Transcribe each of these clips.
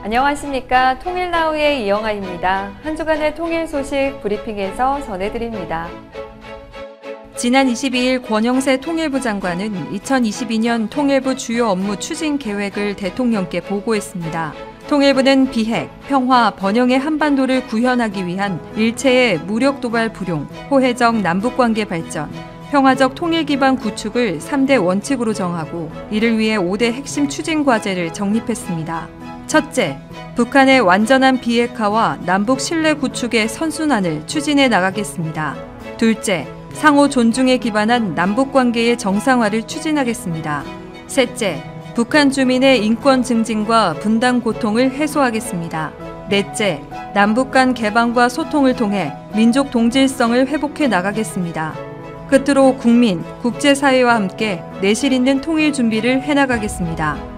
안녕하십니까. 통일나우의 이영아입니다. 한 주간의 통일 소식 브리핑에서 전해드립니다. 지난 22일 권영세 통일부 장관은 2022년 통일부 주요 업무 추진 계획을 대통령께 보고했습니다. 통일부는 비핵, 평화, 번영의 한반도를 구현하기 위한 일체의 무력 도발 불용, 호혜적 남북관계 발전, 평화적 통일 기반 구축을 3대 원칙으로 정하고 이를 위해 5대 핵심 추진 과제를 정립했습니다. 첫째, 북한의 완전한 비핵화와 남북 신뢰 구축의 선순환을 추진해 나가겠습니다. 둘째, 상호 존중에 기반한 남북 관계의 정상화를 추진하겠습니다. 셋째, 북한 주민의 인권 증진과 분단 고통을 해소하겠습니다. 넷째, 남북 간 개방과 소통을 통해 민족 동질성을 회복해 나가겠습니다. 끝으로 국민, 국제사회와 함께 내실 있는 통일 준비를 해나가겠습니다.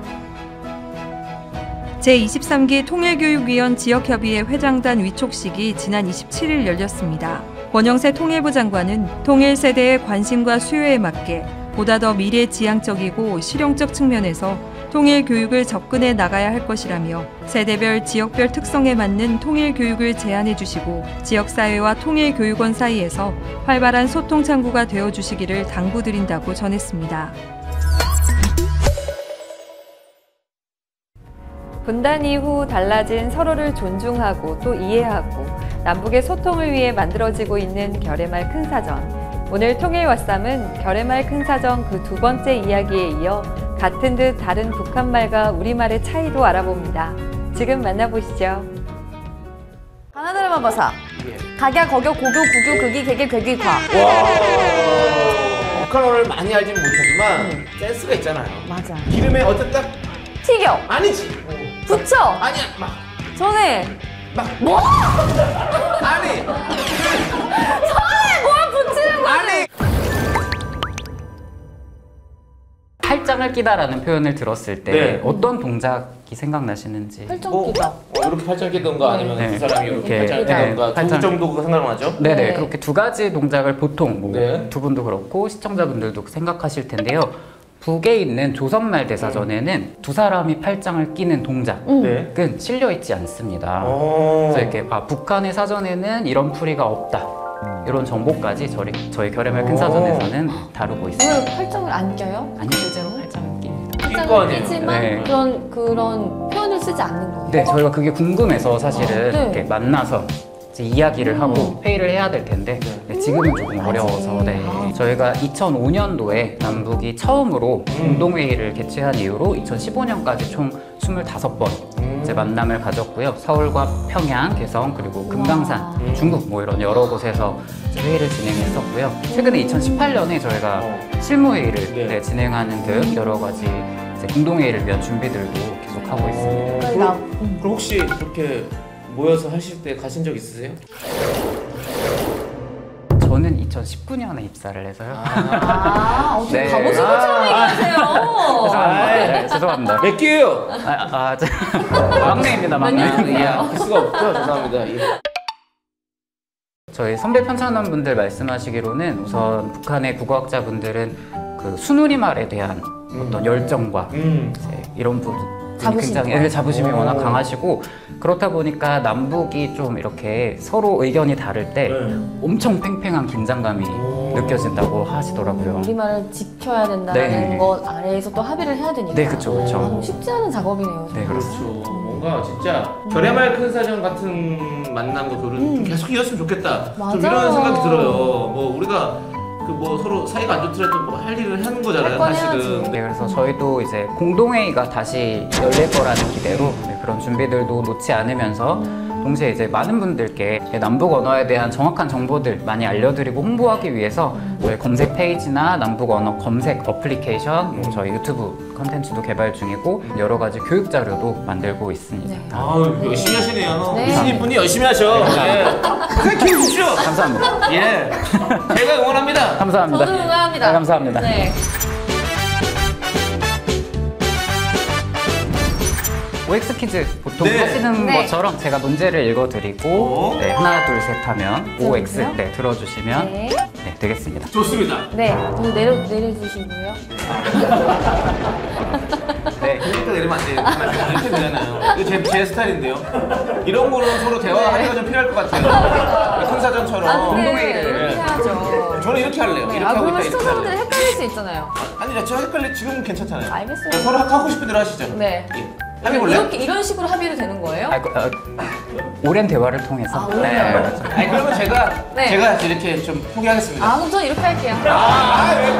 제23기 통일교육위원 지역협의회 회장단 위촉식이 지난 27일 열렸습니다. 권영세 통일부 장관은 통일 세대의 관심과 수요에 맞게 보다 더 미래지향적이고 실용적 측면에서 통일 교육을 접근해 나가야 할 것이라며 세대별, 지역별 특성에 맞는 통일 교육을 제안해 주시고 지역사회와 통일교육원 사이에서 활발한 소통 창구가 되어 주시기를 당부드린다고 전했습니다. 분단 이후 달라진 서로를 존중하고 또 이해하고 남북의 소통을 위해 만들어지고 있는 결의말 큰사전. 오늘 통일왓쌈은 결의말 큰사전 그 두 번째 이야기에 이어 같은 듯 다른 북한말과 우리말의 차이도 알아봅니다. 지금 만나보시죠. 하나들만 봐서 각야, 거겨, 고교, 구교, 극이, 개개, 괴기과. 와. 북한어를 많이 알지는 못하지만 센스가 있잖아요. 맞아. 기름에 어쨌든 튀겨. 아니지. 붙여. 아니야. 막. 전에. 막. 뭐? 아니. 전에 뭘 붙이는 거지? 아니. 팔짱을 끼다라는 표현을 들었을 때 네. 어떤 동작이 생각나시는지. 팔짱 끼다. 이렇게 팔짱 끼던가 아니면 네. 두 사람이 이렇게 팔짱 네. 끼던가 두 정도가 생각나죠? 네네. 네. 그렇게 두 가지 동작을 보통 뭐 네. 두 분도 그렇고 시청자분들도 생각하실 텐데요. 북에 있는 조선말 대사전에는 두 사람이 팔짱을 끼는 동작은 네. 실려 있지 않습니다. 그래서 이렇게 북한의 사전에는 이런 풀이가 없다. 이런 정보까지 저희 결의말 큰 사전에서는 다루고 있습니다. 왜 팔짱을 안 껴요? 아니 실제로 팔짱을 낍니다. 팔짱을 끼지만 네. 그런 표현을 쓰지 않는 거예요. 네, 저희가 그게 궁금해서 사실은 네. 이렇게 만나서 이제 이야기를 하고 회의를 해야 될 텐데 네, 지금은 조금 어려워서 네. 저희가 2005년도에 남북이 처음으로 공동회의를 개최한 이후로 2015년까지 총 25번 이제 만남을 가졌고요. 서울과 평양, 개성, 그리고 금강산, 중국 뭐 이런 여러 곳에서 회의를 진행했었고요. 최근에 2018년에 저희가 실무회의를 네. 진행하는 등 여러 가지 이제 공동회의를 위한 준비들도 계속 하고 있습니다. 그럼 혹시 그렇게 모여서 하실 때 가신 적 있으세요? 저는 2019년에 입사를 해서요. 어떻게 네. 가보신 것처럼 얘기하세요. 죄송합니다. 네, 죄송합니다. 몇 개예요? 막내입니다, 막내. 몇 년이세요? 할 수가 없죠. 죄송합니다. 예. 저희 선배 편찬원분들 말씀하시기로는 우선 북한의 국어학자분들은 그 순우리말에 대한 어떤 열정과 이제 이런 부분 굉장히 자부심이 워낙 강하시고 그렇다 보니까 남북이 좀 이렇게 서로 의견이 다를 때 엄청 팽팽한 긴장감이 느껴진다고 하시더라고요. 우리말을 지켜야 된다는 네. 것 아래에서 또 합의를 해야 되니까. 네, 그렇죠. 쉽지 않은 작업이네요. 네, 그렇습니다. 그렇죠. 뭔가 진짜 결의말 큰 사전 같은 만난 것들은 좀 계속 이었으면 좋겠다. 좀 이런 맞아요. 생각이 들어요. 뭐 우리가 뭐 서로 사이가 안 좋더라도 뭐 할 일을 하는 거잖아요, 사실은. 네, 그래서 저희도 이제 공동회의가 다시 열릴 거라는 기대로 그런 준비들도 놓지 않으면서 동시에 이제 많은 분들께 남북 언어에 대한 정확한 정보들 많이 알려드리고 홍보하기 위해서 저희 검색 페이지나 남북 언어 검색 어플리케이션, 뭐 저희 유튜브 컨텐츠도 개발 중이고 여러 가지 교육 자료도 만들고 있습니다. 네. 열심히 하시네요. 네. 이신희 분이 열심히 하셔. 예. 그냥 키워주십시오. 감사합니다. 예. 제가 응원합니다. 감사합니다. 저도 응원합니다. 네, 감사합니다. 네. OX 퀴즈 보통 네. 하시는 네. 것처럼 제가 문제를 읽어드리고 네, 하나 둘 셋 하면 OX 들어보세요. 네, 들어주시면 네. 네, 되겠습니다. 좋습니다. 네. 오늘 내려주시고요. 네, 이렇게 내리면 안 돼요. 이렇게 되잖아요. 이거 제 스타일인데요. 이런 거는 서로 대화하기가 좀 필요할 것 같아요. 큰 사전처럼. 운동회를 이렇게 해야죠. 저는 이렇게 할래요. 이렇게 아, 하고 그러면 있다 이렇게 시청자분들이 할래요. 헷갈릴 수 있잖아요. 아니, 저 헷갈려. 지금은 괜찮잖아요. 알겠습니다. 서로 하고 싶은 대로 하시죠. 네. 예. 합의볼래? 이런 식으로 합의도 되는 거예요? 오랜 대화를 통해서. 오랜 대화. 아니, 그러면 제가 네. 이렇게 좀 포기하겠습니다. 그럼 전 이렇게 할게요. 왜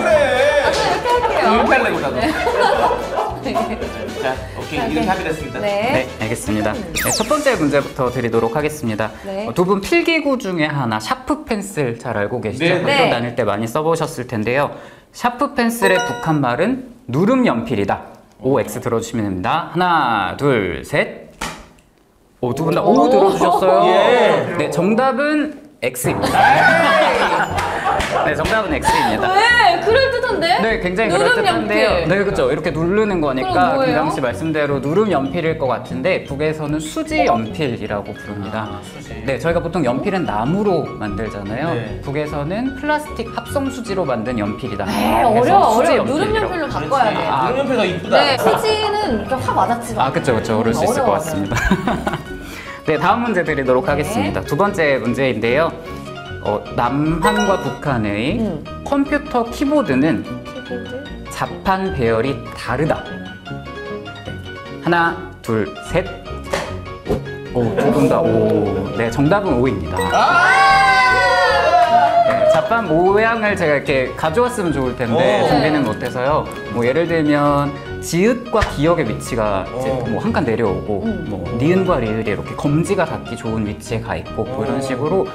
그래? 전 이렇게 할게요. 이렇게 하려고 나도. 네. 자, 오케이. 이렇게 합의됐습니다. 네. 네, 알겠습니다. 네, 첫 번째 문제부터 드리도록 하겠습니다. 네. 두 분 필기구 중에 하나 샤프 펜슬 잘 알고 계시죠? 네. 학교 네. 다닐 때 많이 써보셨을 텐데요. 샤프 펜슬의 북한말은 누름 연필이다. OX 들어주시면 됩니다. 하나, 둘, 셋. 오, 두 분 다 O 들어주셨어요. 예. 네, 정답은 X입니다. 네, 정답은 X입니다. 왜? 그럴듯한데? 네, 굉장히 누름 그럴듯한데요. 연필. 네, 그렇죠. 이렇게 누르는 그럼 거니까 뭐예요? 김강 씨 말씀대로 누름 연필일 것 같은데 북에서는 수지 연필이라고 부릅니다. 수지. 네, 저희가 보통 연필은 나무로 만들잖아요. 네. 북에서는 플라스틱 합성 수지로 만든 연필이다. 에이, 그래서 수지 어려워. 누름 연필이라고. 연필로 바꿔야 돼. 누름 연필 더 이쁘다. 네, 수지는 이렇게 확 와닿지가 아, 그쵸, 그럴 수 있을 것 어려워서. 같습니다. 네, 다음 문제 드리도록 네. 하겠습니다. 두 번째 문제인데요. 남한과 북한의 컴퓨터 키보드는 자판 배열이 다르다. 네. 하나, 둘, 셋. 오, 두 분 다 오. 네, 정답은 오입니다. 네, 자판 모양을 제가 이렇게 가져왔으면 좋을 텐데 준비는 못해서요. 뭐 예를 들면 지읒과 기역의 위치가 이제 뭐 한 칸 내려오고 뭐 니은과 리을이 이렇게 검지가 닿기 좋은 위치에 가 있고 뭐 이런 식으로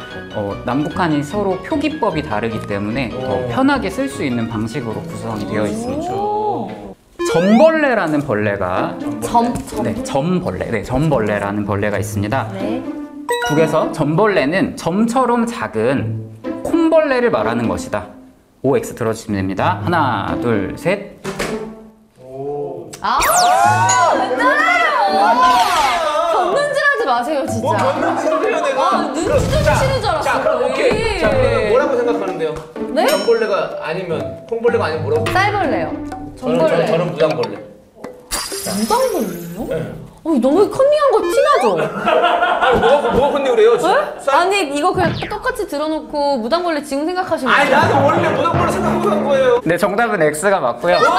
남북한이 서로 표기법이 다르기 때문에 더 편하게 쓸 수 있는 방식으로 구성이 되어 있습니다. 점벌레라는 벌레가 네, 점벌레. 네, 점벌레라는 벌레가 있습니다. 네. 북에서 점벌레는 점처럼 작은 콩벌레를 말하는 것이다. OX 들어주시면 됩니다. 하나, 둘, 셋. 견눈질하지 마세요, 진짜. 뭐 변는지를 내가. 눈치 주시는 줄 알았어. 자, 그럼 오케이. 자, 그럼 뭐라고 생각하는데요? 네? 전벌레가 아니면 콩벌레가 아니면 뭐라고? 쌀벌레요. 전벌레. 저는 무당벌레. 무당벌레요? 네. 너무 컨닝한 거 티나죠? 아니, 뭐가 컨닝을 해요? 아니, 이거 그냥 똑같이 들어놓고 무당벌레 지금 생각하시면 아니, 나도 원래 무당벌레 생각하고 한 거예요. 네, 정답은 X가 맞고요. 그럼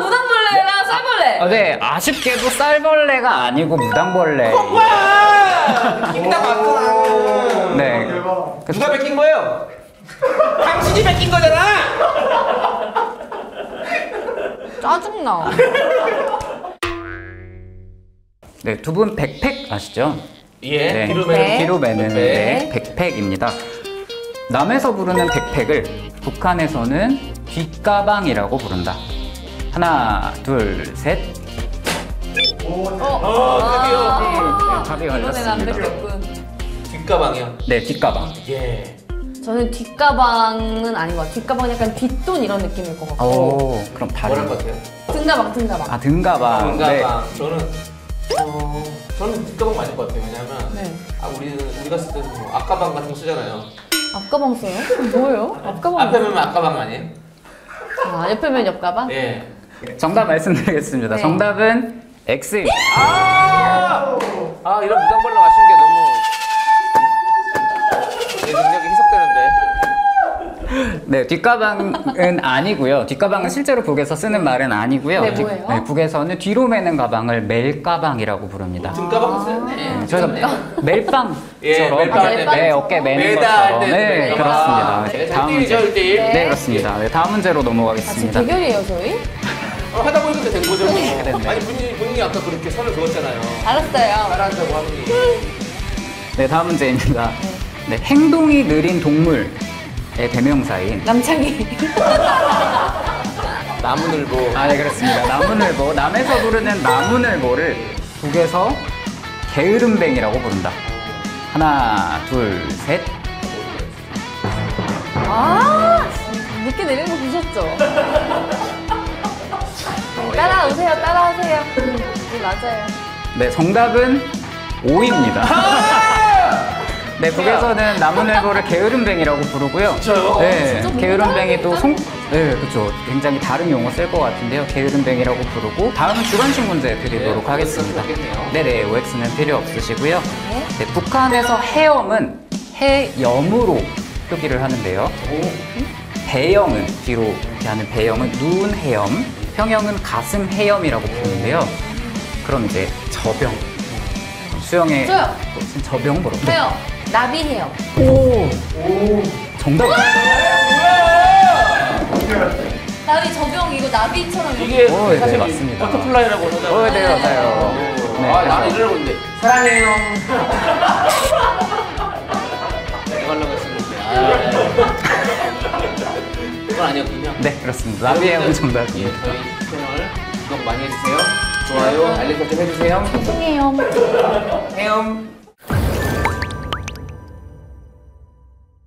무당벌레랑 쌀벌레. 네, 아쉽게도 쌀벌레가 아니고 무당벌레. 오빠! 낀다 맞구나. 네. 누가 뺏긴 거예요? 당신이 뺏긴 거잖아. 짜증나. 네, 두 분 백팩 아시죠? 예. 네, 네. 뒤로 매는 네. 백팩입니다. 남에서 부르는 백팩을 북한에서는 뒷가방이라고 부른다. 하나, 둘, 셋. 드디어 답이 이번엔 안 걸렸습니다. 됐겠군. 뒷가방이요. 네, 뒷가방. 예. 저는 뒷가방은 아닌 것 같아요. 뒷가방은 약간 뒷돈 이런 느낌일 것 같고. 오, 그럼 다른. 뭐랄 것 같아요? 등가방. 아, 등가방. 네. 뒷가방. 저는 뒷가방 맞을 것 같아요. 왜냐면 네. 우리가 쓸 때는 뭐 앞가방 같은 거 쓰잖아요. 앞가방 써요? 뭐예요? 앞가방. 앞에 보면 앞가방 아니에요? 아, 옆에 면 옆가방? 예. 정답 말씀드리겠습니다. 네. 정답은 X입니다. 이런 무당벌레 마시는 게 너무 내 능력이 희석되는데. 네, 뒷가방은 아니고요. 뒷가방은 실제로 북에서 쓰는 말은 아니고요. 네, 뭐예요? 북에서는 뒤로 매는 가방을 멜가방이라고 부릅니다. 등가방 쓰네. 저희가 멜빵처럼 예, 멜빵 할 때 네, 어깨 매는 매다 할 것처럼. 때 네, 그렇습니다. 다음 문제. 1대1. 네, 그렇습니다. 네, 다음 문제로 지금 넘어가겠습니다. 대결이에요, 저희? 하다 보니까 된 거죠. 네. 아니 본인이 아까 그렇게 선을 그었잖아요. 알았어요. 따라한다고 하더니. 네, 다음 문제입니다. 네, 행동이 느린 동물의 대명사인 남창희. 나무늘보. 아, 네, 그렇습니다. 나무늘보. 남에서 부르는 나무늘보를 북에서 게으름뱅이라고 부른다. 하나, 둘, 셋. 늦게 내리는 거 보셨죠? 따라오세요. 네, 맞아요. 네, 정답은 O입니다. 네, 북에서는 나무늘보를 게으름뱅이라고 부르고요. 진짜요? 네, 진짜 게으름뱅이 또 네, 그렇죠. 굉장히 다른 용어 쓸 것 같은데요. 게으름뱅이라고 부르고 다음은 주관식 문제 드리도록 하겠습니다. 네네, OX는 필요 없으시고요. 네, 북한에서 해염은 해염으로 표기를 하는데요. 배영은 뒤로 이렇게 하는 배영은 눈 해염, 평영은 가슴 해염이라고 부르는데요. 그럼 이제 저병, 수영의 저요. 저병 뭐라고? 해요. 나비 해요. 오, 정답. 나비 저병 이거 나비처럼 이게 오, 네, 사실 맞습니다. 버터플라이라고 하잖아요. 네, 맞아요. 네, 아, 나는 이러려고 했는데 사랑해요. 이거 하려고 했었는데. 그건 아니었군요. 네, 그렇습니다. 나비해염 예, 정답입니다. 저희 채널 구독 많이 해주세요. 좋아요, 알림 설정 해주세요. 사랑해요. 해엄.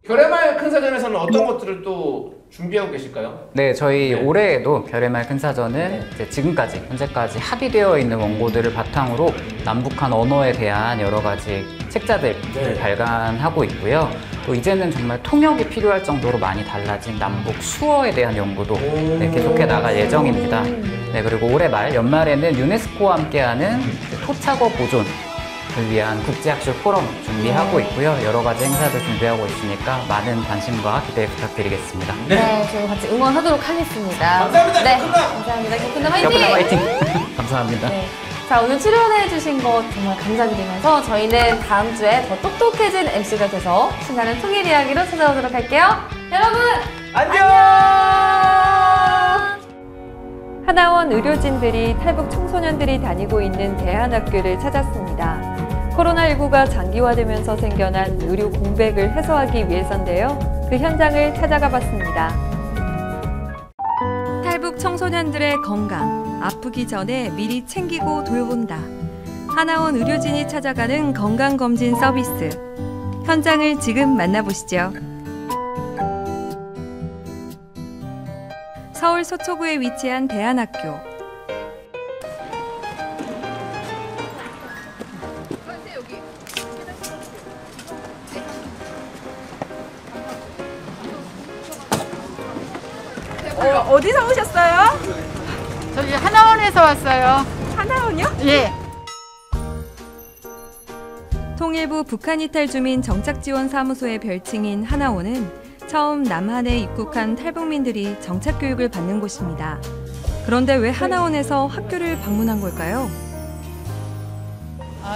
결의말 큰 사전에서는 어떤 것들을 또 준비하고 계실까요? 네, 저희 올해에도 별의말 큰 사전은 이제 지금까지 현재까지 합의되어 있는 원고들을 바탕으로 남북한 언어에 대한 여러 가지 책자들을 발간하고 있고요. 또 이제는 정말 통역이 필요할 정도로 많이 달라진 남북 수어에 대한 연구도 계속해 나갈 예정입니다. 네, 그리고 올해 말 연말에는 유네스코와 함께하는 토착어 보존 을 위한 국제학술 포럼 준비하고 있고요. 여러 가지 행사들 준비하고 있으니까 많은 관심과 기대 부탁드리겠습니다. 네, 저희 같이 응원하도록 하겠습니다. 감사합니다. 네, 격훈남. 감사합니다. 격훈남 화이팅! 격훈남 화이팅! 감사합니다. 네. 자, 오늘 출연해주신 것 정말 감사드리면서 저희는 다음 주에 더 똑똑해진 MC가 돼서 신나는 통일 이야기로 찾아오도록 할게요. 여러분, 안녕! 하나원 의료진들이 탈북 청소년들이 다니고 있는 대한학교를 찾았습니다. 코로나19가 장기화되면서 생겨난 의료 공백을 해소하기 위해서인데요. 그 현장을 찾아가 봤습니다. 탈북 청소년들의 건강, 아프기 전에 미리 챙기고 돌본다. 하나원 의료진이 찾아가는 건강검진 서비스. 현장을 지금 만나보시죠. 서울 서초구에 위치한 대한학교. 어디서 오셨어요? 저기 하나원에서 왔어요. 하나원이요? 예. 통일부 북한 이탈 주민 정착지원사무소의 별칭인 하나원은 처음 남한에 입국한 탈북민들이 정착교육을 받는 곳입니다. 그런데 왜 하나원에서 학교를 방문한 걸까요?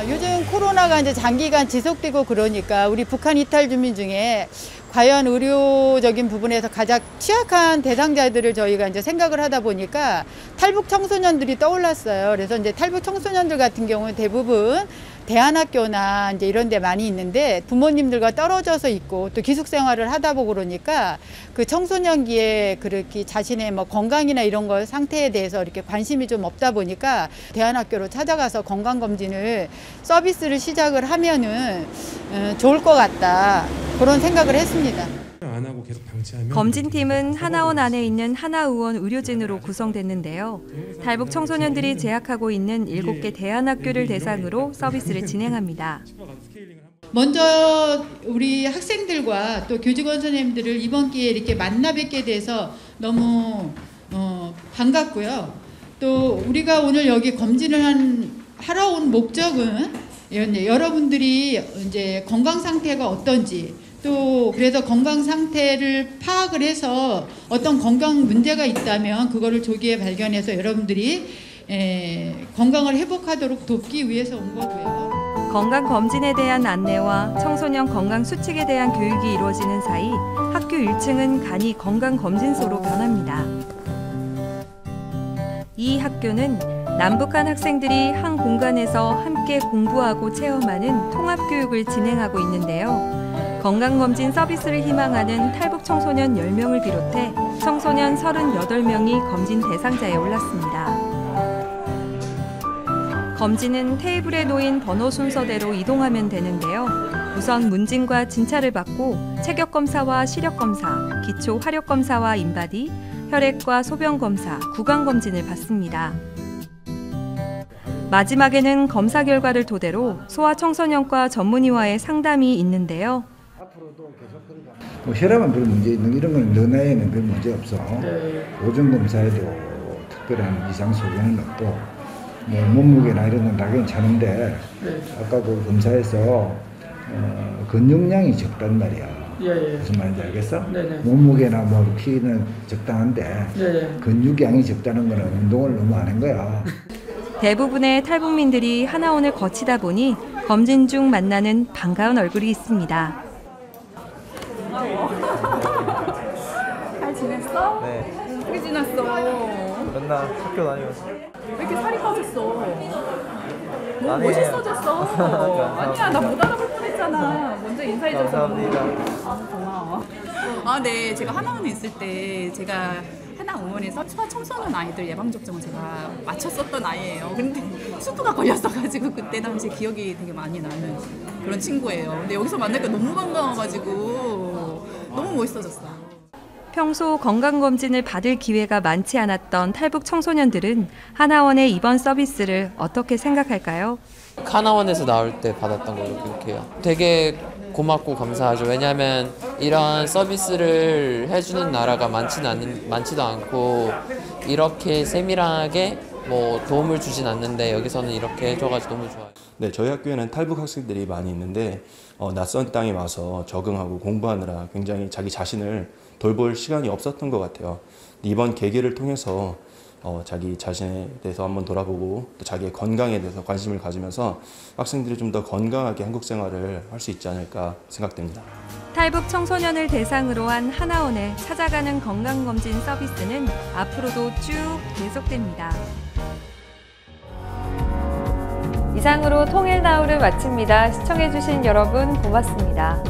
요즘 코로나가 이제 장기간 지속되고 그러니까 우리 북한 이탈 주민 중에 과연 의료적인 부분에서 가장 취약한 대상자들을 저희가 이제 생각을 하다 보니까 탈북 청소년들이 떠올랐어요. 그래서 이제 탈북 청소년들 같은 경우는 대부분 대안학교나 이제 이런 데 많이 있는데 부모님들과 떨어져서 있고 또 기숙 생활을 하다 보고 그러니까 그 청소년기에 그렇게 자신의 뭐 건강이나 이런 거 상태에 대해서 이렇게 관심이 좀 없다 보니까 대안학교로 찾아가서 건강검진을 서비스를 시작을 하면은 좋을 것 같다. 그런 생각을 했습니다. 안 하고 계속 방치하면 검진팀은 하나원 안에 있는 하나의원 의료진으로 구성됐는데요. 탈북 청소년들이 재학하고 있는 7개 대안학교를 대상으로 서비스를 진행합니다. 먼저 우리 학생들과 또 교직원 선생님들을 이번 기회에 이렇게 만나 뵙게 돼서 너무 반갑고요. 또 우리가 오늘 여기 검진을 하러 온 목적은 여러분들이 이제 건강 상태가 어떤지 또 그래서 건강 상태를 파악을 해서 어떤 건강 문제가 있다면 그거를 조기에 발견해서 여러분들이 건강을 회복하도록 돕기 위해서 온 거고요. 건강검진에 대한 안내와 청소년 건강수칙에 대한 교육이 이루어지는 사이 학교 1층은 간이 건강검진소로 변합니다. 이 학교는 남북한 학생들이 한 공간에서 함께 공부하고 체험하는 통합교육을 진행하고 있는데요. 건강검진 서비스를 희망하는 탈북 청소년 10명을 비롯해 청소년 38명이 검진 대상자에 올랐습니다. 검진은 테이블에 놓인 번호 순서대로 이동하면 되는데요. 우선 문진과 진찰을 받고 체격검사와 시력검사, 기초화력검사와 인바디, 혈액과 소변검사, 구강검진을 받습니다. 마지막에는 검사 결과를 토대로 소아청소년과 전문의와의 상담이 있는데요. 뭐 혈압은 별 문제 있는 이런 건 너 나이에는 별 문제 없어. 오줌 검사에도 특별한 이상 소견은 없고 뭐 몸무게나 이런 건 다 괜찮은데 아까 그 검사에서 근육량이 적단 말이야. 무슨 말인지 알겠어? 몸무게나 뭐 키는 적당한데 근육량이 적다는 거는 운동을 너무 안 한 거야. 대부분의 탈북민들이 하나원을 거치다 보니 검진 중 만나는 반가운 얼굴이 있습니다. 잘 지냈어? 네. 어떻게 지냈어? 맨날 학교 다니면서. 왜 이렇게 살이 빠졌어? 너무 아니에요. 멋있어졌어. 아니야, 나 못 알아볼 뻔했잖아. 먼저 인사해줘서. 감사합니다. 아, 고마워. 아, 네. 제가 하나원에 있을 때 제가 하나의원에서 청소년 아이들 예방접종을 제가 마쳤었던 아이예요. 근데 수두가 걸렸어가지고 그때 당시 기억이 되게 많이 나는 그런 친구예요. 근데 여기서 만나니까 너무 반가워가지고 너무 멋있어졌어요. 평소 건강검진을 받을 기회가 많지 않았던 탈북 청소년들은 하나원의 이번 서비스를 어떻게 생각할까요? 하나원에서 나올 때 받았던 걸로 기억해요. 되게 고맙고 감사하죠. 왜냐하면 이런 서비스를 해주는 나라가 많지도 않고 이렇게 세밀하게 뭐 도움을 주진 않는데 여기서는 이렇게 해줘가지고 너무 좋아요. 네, 저희 학교에는 탈북 학생들이 많이 있는데 낯선 땅에 와서 적응하고 공부하느라 굉장히 자기 자신을 돌볼 시간이 없었던 것 같아요. 이번 계기를 통해서 자기 자신에 대해서 한번 돌아보고 또 자기의 건강에 대해서 관심을 가지면서 학생들이 좀 더 건강하게 한국 생활을 할 수 있지 않을까 생각됩니다. 탈북 청소년을 대상으로 한 하나원의 찾아가는 건강검진 서비스는 앞으로도 쭉 계속됩니다. 이상으로 통일나우를 마칩니다. 시청해주신 여러분 고맙습니다.